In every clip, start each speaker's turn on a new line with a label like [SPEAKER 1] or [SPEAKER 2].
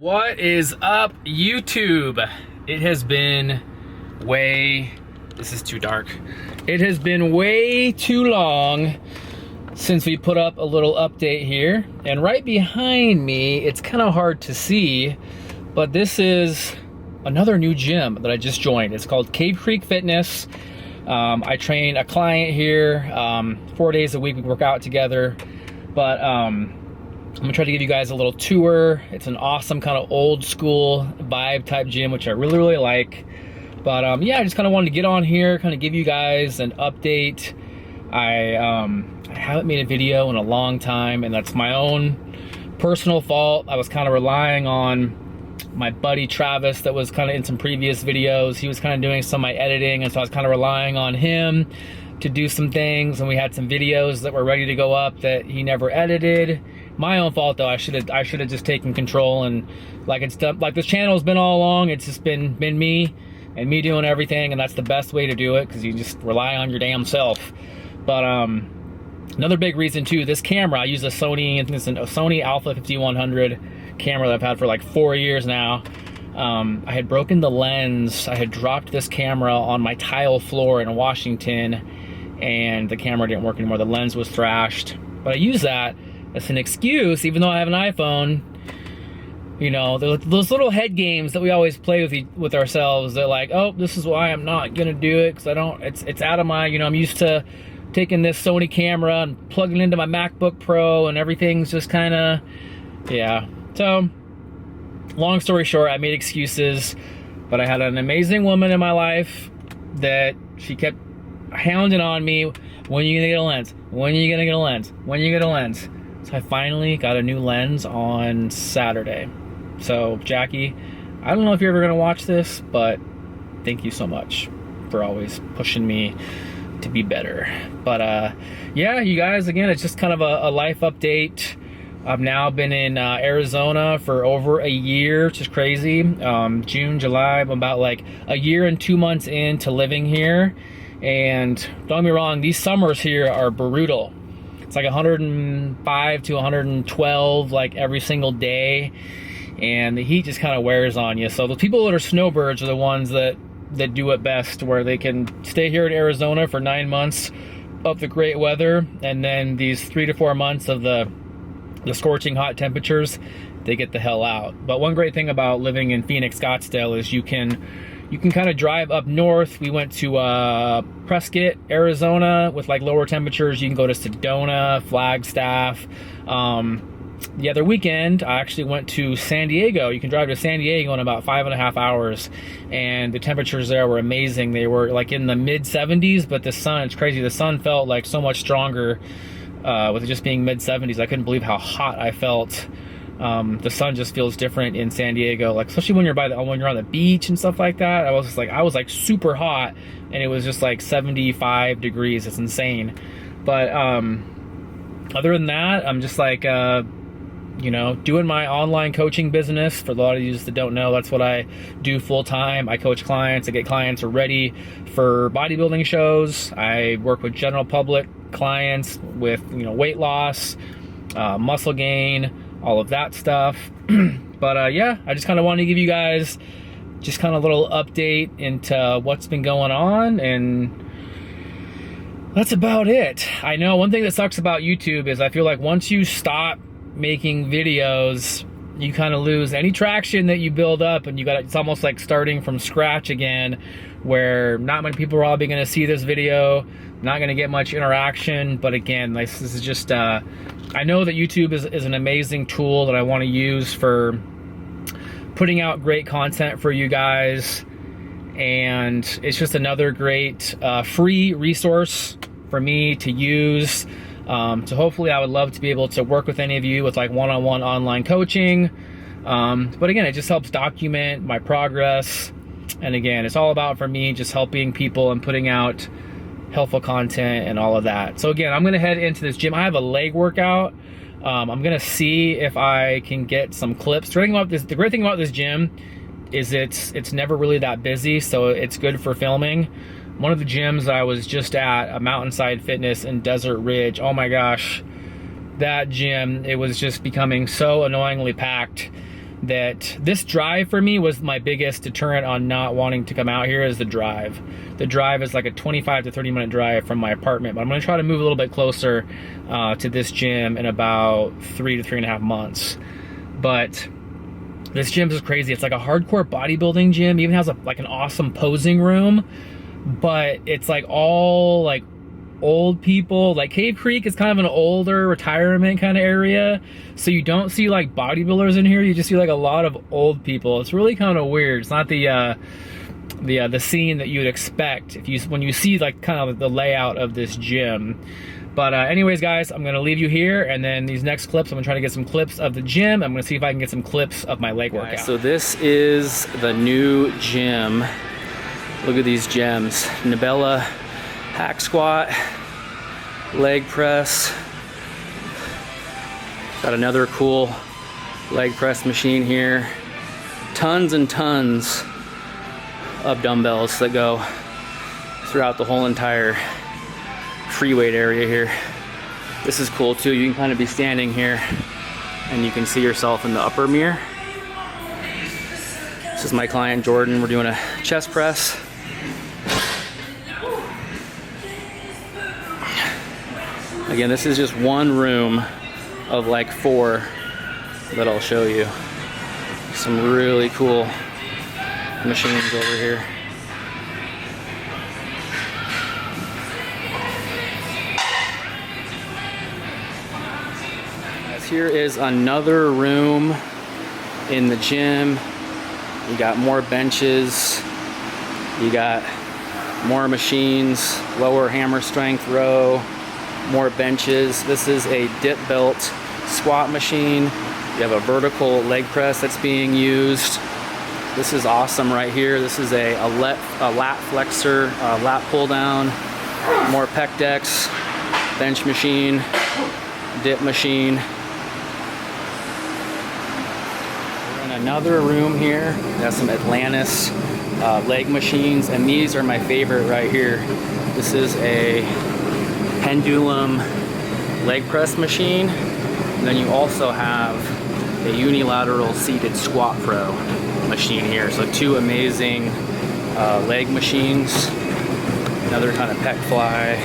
[SPEAKER 1] What is up, YouTube? It has been this is too dark. It has been way too long since we put up a little update here. And right behind me, it's kind of hard to see, but this is another new gym that I just joined. It's called Cave Creek Fitness. I train a client here 4 days a week. We work out together, but I'm gonna try to give you guys a little tour. It's an awesome kind of old school vibe type gym, which I really like. But yeah, I just kind of wanted to get on here, kind of give you guys an update. I haven't made a video in a long time, and that's my own personal fault. I was kind of relying on my buddy Travis that was kind of in some previous videos. He was kind of doing some of my editing, and so I was kind of relying on him to do some things, and we had some videos that were ready to go up that he never edited. My own fault though. I should have just taken control, and like this channel has been all along. It's just been me and me doing everything, and that's the best way to do it, because you just rely on your damn self. But another big reason too, this camera, I use a Sony, I think it's a Sony Alpha 5100 camera that I've had for like 4 years now. I had broken the lens. I had dropped this camera on my tile floor in Washington, and the camera didn't work anymore. The lens was thrashed, but I use that as an excuse, even though I have an iPhone. You know, those little head games that we always play with ourselves. They're like, oh, this is why I'm not gonna do it, because I don't. It's out of my. You know, I'm used to taking this Sony camera and plugging it into my MacBook Pro, and everything's just kind of, yeah. So, long story short, I made excuses, but I had an amazing woman in my life that she kept hounding on me. When are you gonna get a lens? When are you gonna get a lens? When are you gonna get a lens? So I finally got a new lens on Saturday. So Jackie, I don't know if you're ever gonna watch this, but thank you so much for always pushing me to be better. But yeah, you guys, again, it's just kind of a life update. I've now been in Arizona for over a year, which is crazy. June, July, I'm about like a year and 2 months into living here. And don't get me wrong, these summers here are brutal. It's like 105 to 112 like every single day, and the heat just kind of wears on you. So the people that are snowbirds are the ones that do it best, where they can stay here in Arizona for 9 months of the great weather, and then these 3 to 4 months of the scorching hot temperatures, they get the hell out. But one great thing about living in Phoenix, Scottsdale, is you can kind of drive up north. We went to Prescott, Arizona, with like lower temperatures. You can go to Sedona, Flagstaff. The other weekend, I actually went to San Diego. You can drive to San Diego in about 5.5 hours, and the temperatures there were amazing. They were like in the mid 70s, but the sun, it's crazy. The sun felt like so much stronger with it just being mid 70s. I couldn't believe how hot I felt. The sun just feels different in San Diego, like especially when you're when you're on the beach and stuff like that. I was like super hot, and it was just like 75 degrees. It's insane. But other than that, I'm just like you know, doing my online coaching business. For a lot of you that don't know, that's what I do full time. I coach clients. I get clients who are ready for bodybuilding shows. I work with general public clients with, you know, weight loss, muscle gain, all of that stuff. But yeah, I just kind of wanted to give you guys just kind of a little update into what's been going on, and that's about it. I know one thing that sucks about YouTube is I feel like once you stop making videos, you kind of lose any traction that you build up, and it's almost like starting from scratch again, where not many people are probably going to see this video, not going to get much interaction. But again, this is just I know that YouTube is an amazing tool that I want to use for putting out great content for you guys, and it's just another great free resource for me to use. So hopefully I would love to be able to work with any of you with like one-on-one online coaching. But again, it just helps document my progress. And again, it's all about, for me, just helping people and putting out helpful content and all of that. So again, I'm going to head into this gym. I have a leg workout. I'm going to see if I can get some clips. The great thing about this gym is it's never really that busy, so it's good for filming. One of the gyms I was just at, a Mountainside Fitness in Desert Ridge, oh my gosh, that gym, it was just becoming so annoyingly packed that this drive for me was my biggest deterrent on not wanting to come out here, is the drive. The drive is like a 25 to 30 minute drive from my apartment, but I'm gonna try to move a little bit closer to this gym in about 3 to 3.5 months. But this gym is crazy. It's like a hardcore bodybuilding gym. It even has like an awesome posing room, but it's like all like old people. Like Cave Creek is kind of an older retirement kind of area, so you don't see like bodybuilders in here. You just see like a lot of old people. It's really kind of weird. It's not the scene that you would expect when you see like kind of the layout of this gym. But anyways, guys, I'm gonna leave you here, and then these next clips, I'm gonna try to get some clips of the gym. I'm gonna see if I can get some clips of my leg workout. So this is the new gym. Look at these gems. Nabella hack squat, leg press. Got another cool leg press machine here. Tons and tons of dumbbells that go throughout the whole entire free weight area here. This is cool too. You can kind of be standing here and you can see yourself in the upper mirror. This is my client Jordan. We're doing a chest press. Again, this is just one room of like 4 that I'll show you. Some really cool machines over here. Here is another room in the gym. You got more benches. You got more machines, lower hammer strength row, more benches. This is a dip belt squat machine. You have a vertical leg press that's being used. This is awesome right here. This is a lat flexor, lat pull down, more pec decks, bench machine, dip machine. We're in another room here. We have some Atlantis leg machines, and these are my favorite right here. This is a pendulum leg press machine, and then you also have a unilateral seated squat pro machine here. So 2 amazing leg machines. Another kind of pec fly,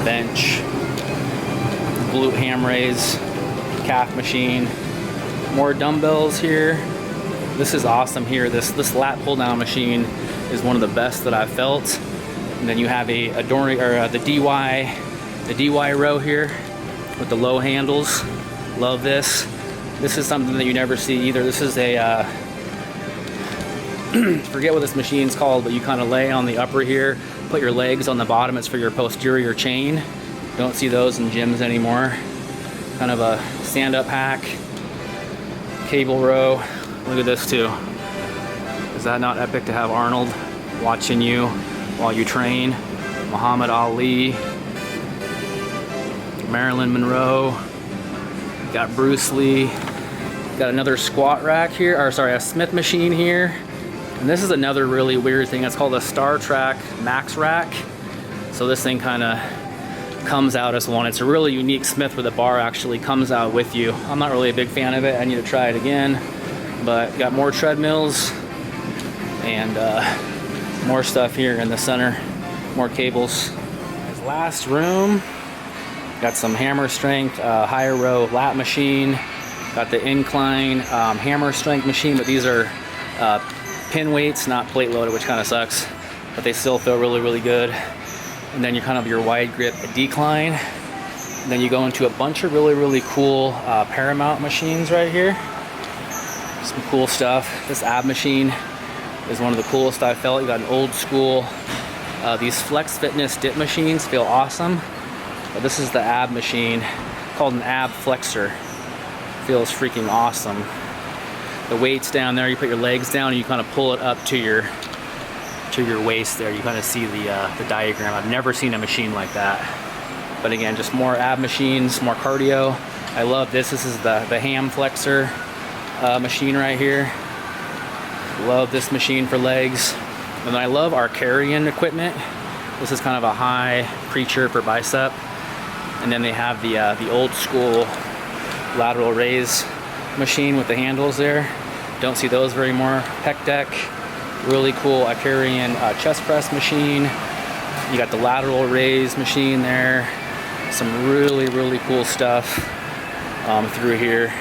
[SPEAKER 1] bench, glute ham raise, calf machine. More dumbbells here. This is awesome here. This lat pull down machine is one of the best that I've felt. And then you have the DY row here with the low handles. Love this. This is something that you never see either. This is a forget what this machine's called, but you kind of lay on the upper here, put your legs on the bottom. It's for your posterior chain. Don't see those in gyms anymore. Kind of a stand-up hack. Cable row. Look at this too. Is that not epic to have Arnold watching you while you train? Muhammad Ali, Marilyn Monroe, got Bruce Lee, got another squat rack here, or sorry, a Smith machine here. And this is another really weird thing. It's called a Star Trek Max Rack. So this thing kind of comes out as one. It's a really unique Smith where the bar actually comes out with you. I'm not really a big fan of it. I need to try it again. But got more treadmills and more stuff here in the center. More cables. This last room, got some hammer strength, higher row lat machine. Got the incline hammer strength machine, but these are pin weights, not plate loaded, which kind of sucks. But they still feel really, really good. And then you're kind of your wide grip decline. And then you go into a bunch of really, really cool Paramount machines right here. Some cool stuff. This ab machine is one of the coolest I felt. You got an old school. These Flex Fitness dip machines feel awesome. But this is the ab machine called an ab flexor. Feels freaking awesome. The weight's down there. You put your legs down and you kind of pull it up to your waist there. You kind of see the diagram. I've never seen a machine like that. But again, just more ab machines, more cardio. I love this. This is the ham flexor machine right here. Love this machine for legs. And I love our carrying equipment. This is kind of a high preacher for bicep. And then they have the old school lateral raise machine with the handles there. Don't see those very more. Pec deck, really cool Icarian chest press machine. You got the lateral raise machine there. Some really, really cool stuff through here.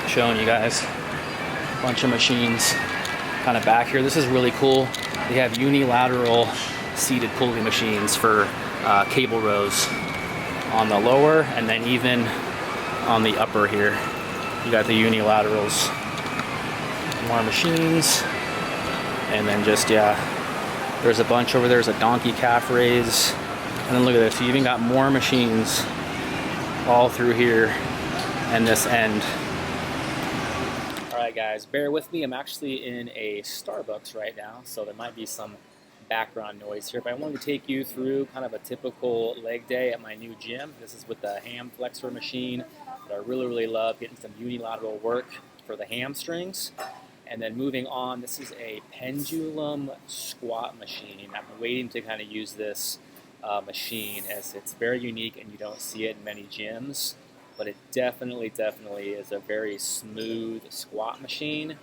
[SPEAKER 1] Showing you guys a bunch of machines kind of back here. This is really cool. They have unilateral seated pulley machines for cable rows on the lower, and then even on the upper here. You got the unilaterals. More machines. And then just, yeah, there's a bunch over there. There's a donkey calf raise. And then look at this. You even got more machines all through here and this end. All right, guys, bear with me. I'm actually in a Starbucks right now, so there might be some background noise here, but I wanted to take you through kind of a typical leg day at my new gym. This is with the ham flexor machine that I really, really love, getting some unilateral work for the hamstrings. And then moving on, this is a pendulum squat machine. I've been waiting to kind of use this machine, as it's very unique and you don't see it in many gyms, but it definitely is a very smooth squat machine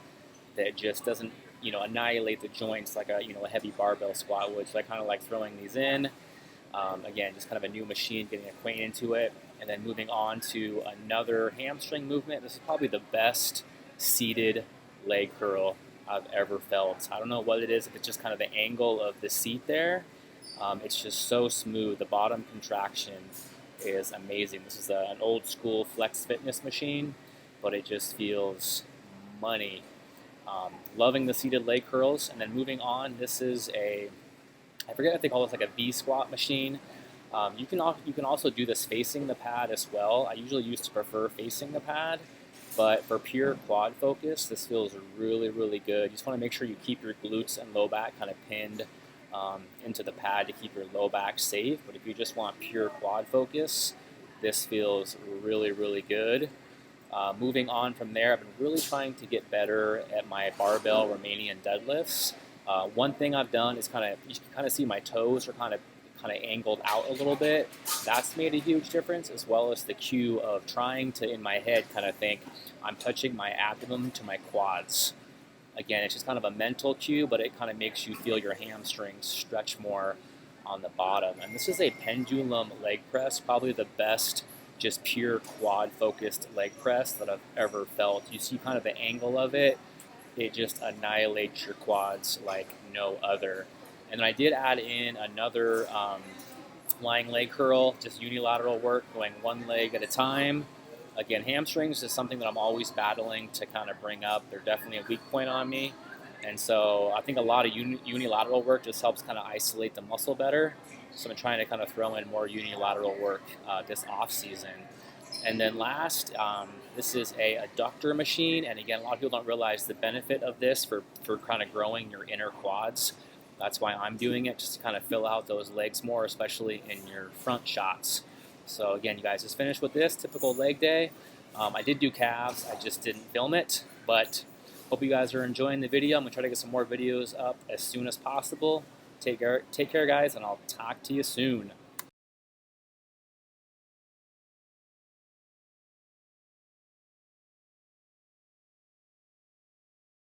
[SPEAKER 1] that just doesn't, you know, annihilate the joints like a, you know, a heavy barbell squat would. So I kind of like throwing these in. Again, just kind of a new machine, getting acquainted to it. And then moving on to another hamstring movement. This is probably the best seated leg curl I've ever felt. I don't know what it is, if it's just kind of the angle of the seat there. It's just so smooth. The bottom contraction is amazing. This is an old school Flex Fitness machine, but it just feels money. Loving the seated leg curls. And then moving on, this is a, I forget if they call this like a V squat machine. You can also do this facing the pad as well. I usually used to prefer facing the pad, but for pure quad focus, this feels really, really good. You just want to make sure you keep your glutes and low back kind of pinned into the pad to keep your low back safe. But if you just want pure quad focus, this feels really, really good. Moving on from there, I've been really trying to get better at my barbell Romanian deadlifts. One thing I've done is you can kind of see my toes are kind of angled out a little bit. That's made a huge difference, as well as the cue of trying to, in my head, kind of think I'm touching my abdomen to my quads. Again, it's just kind of a mental cue, but it kind of makes you feel your hamstrings stretch more on the bottom. And this is a pendulum leg press, probably the best just pure quad focused leg press that I've ever felt. You see kind of the angle of it. It just annihilates your quads like no other. And then I did add in another lying leg curl, just unilateral work, going one leg at a time. Again, hamstrings is something that I'm always battling to kind of bring up. They're definitely a weak point on me. And so I think a lot of unilateral work just helps kind of isolate the muscle better. So I'm trying to kind of throw in more unilateral work this off season. And then last, this is a adductor machine. And again, a lot of people don't realize the benefit of this for kind of growing your inner quads. That's why I'm doing it, just to kind of fill out those legs more, especially in your front shots. So again, you guys, just finished with this typical leg day. I did do calves, I just didn't film it, but hope you guys are enjoying the video. I'm gonna try to get some more videos up as soon as possible. Take care, guys, and I'll talk to you soon.